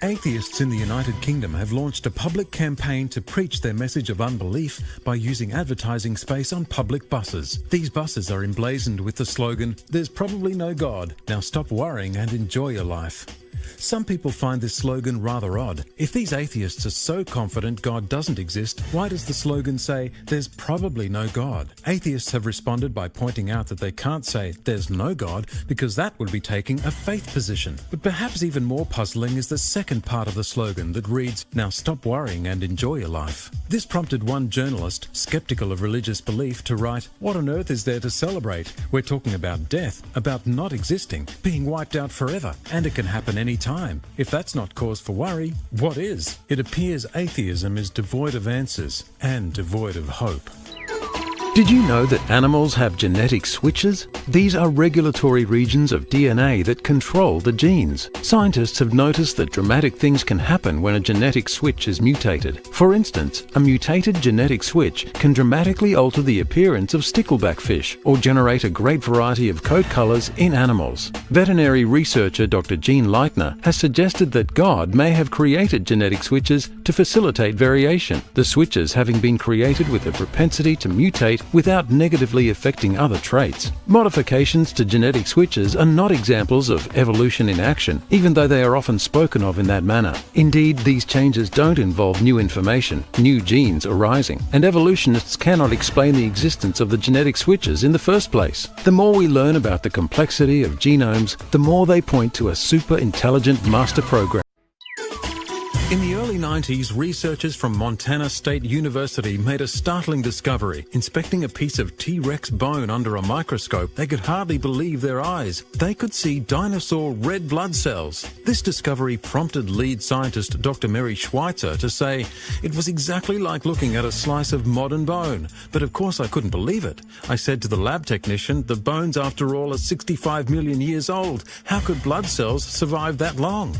Atheists in the United Kingdom have launched a public campaign to preach their message of unbelief by using advertising space on public buses. These buses are emblazoned with the slogan, "There's probably no God. Now stop worrying and enjoy your life." Some people find this slogan rather odd. If these atheists are so confident God doesn't exist, why does the slogan say, "There's probably no God"? Atheists have responded by pointing out that they can't say, "There's no God," because that would be taking a faith position. But perhaps even more puzzling is the second part of the slogan that reads, "Now stop worrying and enjoy your life." This prompted one journalist, skeptical of religious belief, to write, "What on earth is there to celebrate? We're talking about death, about not existing, being wiped out forever, and it can happen any time. If that's not cause for worry, what is?" It appears atheism is devoid of answers and devoid of hope. Did you know that animals have genetic switches? These are regulatory regions of DNA that control the genes. Scientists have noticed that dramatic things can happen when a genetic switch is mutated. For instance, a mutated genetic switch can dramatically alter the appearance of stickleback fish or generate a great variety of coat colours in animals. Veterinary researcher Dr. Gene Leitner has suggested that God may have created genetic switches to facilitate variation, the switches having been created with a propensity to mutate without negatively affecting other traits. Modifications to genetic switches are not examples of evolution in action, even though they are often spoken of in that manner. Indeed, these changes don't involve new information, new genes arising, and evolutionists cannot explain the existence of the genetic switches in the first place. The more we learn about the complexity of genomes, the more they point to a super intelligent master program. In the early 90s, researchers from Montana State University made a startling discovery. Inspecting a piece of T-Rex bone under a microscope, they could hardly believe their eyes. They could see dinosaur red blood cells. This discovery prompted lead scientist Dr. Mary Schweitzer to say, "It was exactly like looking at a slice of modern bone. But of course I couldn't believe it. I said to the lab technician, the bones after all are 65 million years old. How could blood cells survive that long?"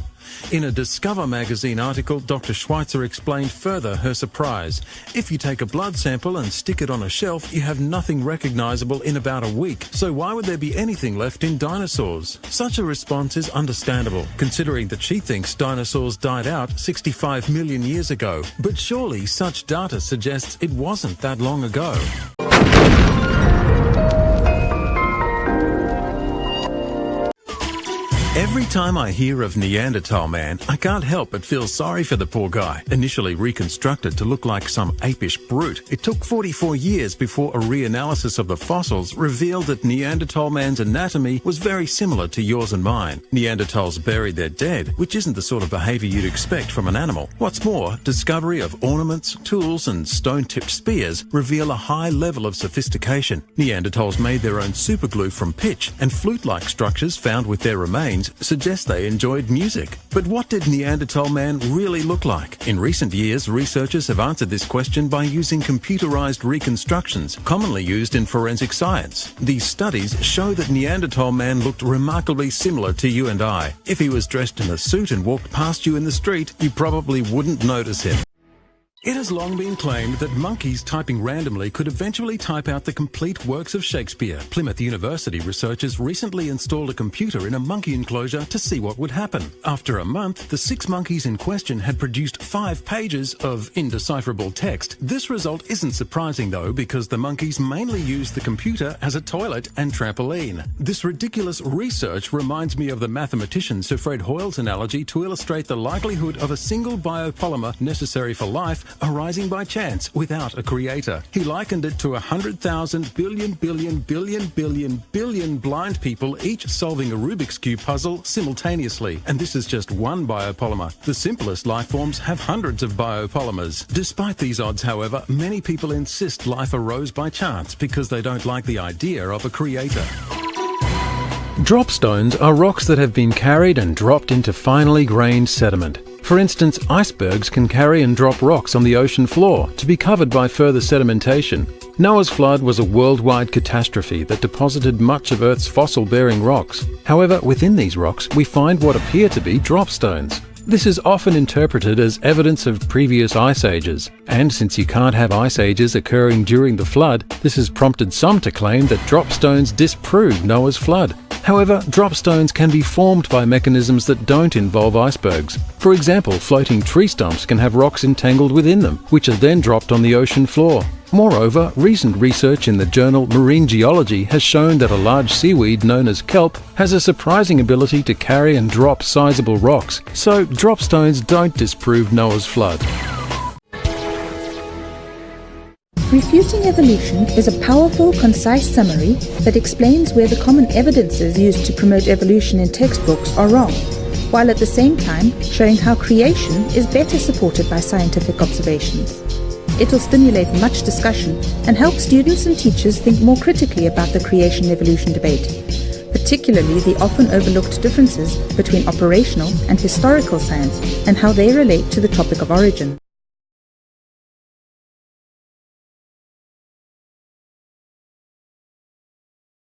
In a Discover magazine article, Dr. Schweitzer explained further her surprise. If you take a blood sample and stick it on a shelf, you have nothing recognizable in about a week. So why would there be anything left in dinosaurs? Such a response is understandable, considering that she thinks dinosaurs died out 65 million years ago. But surely such data suggests it wasn't that long ago. Every time I hear of Neanderthal man, I can't help but feel sorry for the poor guy. Initially reconstructed to look like some apish brute, it took 44 years before a reanalysis of the fossils revealed that Neanderthal man's anatomy was very similar to yours and mine. Neanderthals buried their dead, which isn't the sort of behaviour you'd expect from an animal. What's more, discovery of ornaments, tools and stone-tipped spears reveal a high level of sophistication. Neanderthals made their own superglue from pitch, and flute-like structures found with their remains suggest they enjoyed music. But what did Neanderthal man really look like? In recent years, researchers have answered this question by using computerized reconstructions, commonly used in forensic science. These studies show that Neanderthal man looked remarkably similar to you and I. If he was dressed in a suit and walked past you in the street, you probably wouldn't notice him. It has long been claimed that monkeys typing randomly could eventually type out the complete works of Shakespeare. Plymouth University researchers recently installed a computer in a monkey enclosure to see what would happen. After a month, the 6 monkeys in question had produced 5 pages of indecipherable text. This result isn't surprising though, because the monkeys mainly used the computer as a toilet and trampoline. This ridiculous research reminds me of the mathematician Sir Fred Hoyle's analogy to illustrate the likelihood of a single biopolymer necessary for life arising by chance without a creator. He likened it to 100,000 billion blind people each solving a Rubik's Cube puzzle simultaneously. And this is just one biopolymer. The simplest life forms have hundreds of biopolymers. Despite these odds, however, many people insist life arose by chance because they don't like the idea of a creator. Drop stones are rocks that have been carried and dropped into finely grained sediment. For instance, icebergs can carry and drop rocks on the ocean floor to be covered by further sedimentation. Noah's flood was a worldwide catastrophe that deposited much of Earth's fossil-bearing rocks. However, within these rocks, we find what appear to be drop stones. This is often interpreted as evidence of previous ice ages, and since you can't have ice ages occurring during the flood, this has prompted some to claim that drop stones disprove Noah's flood. However, dropstones can be formed by mechanisms that don't involve icebergs. For example, floating tree stumps can have rocks entangled within them, which are then dropped on the ocean floor. Moreover, recent research in the journal Marine Geology has shown that a large seaweed known as kelp has a surprising ability to carry and drop sizable rocks, so dropstones don't disprove Noah's flood. Refuting evolution is a powerful, concise summary that explains where the common evidences used to promote evolution in textbooks are wrong, while at the same time showing how creation is better supported by scientific observations. It will stimulate much discussion and help students and teachers think more critically about the creation-evolution debate, particularly the often overlooked differences between operational and historical science and how they relate to the topic of origin.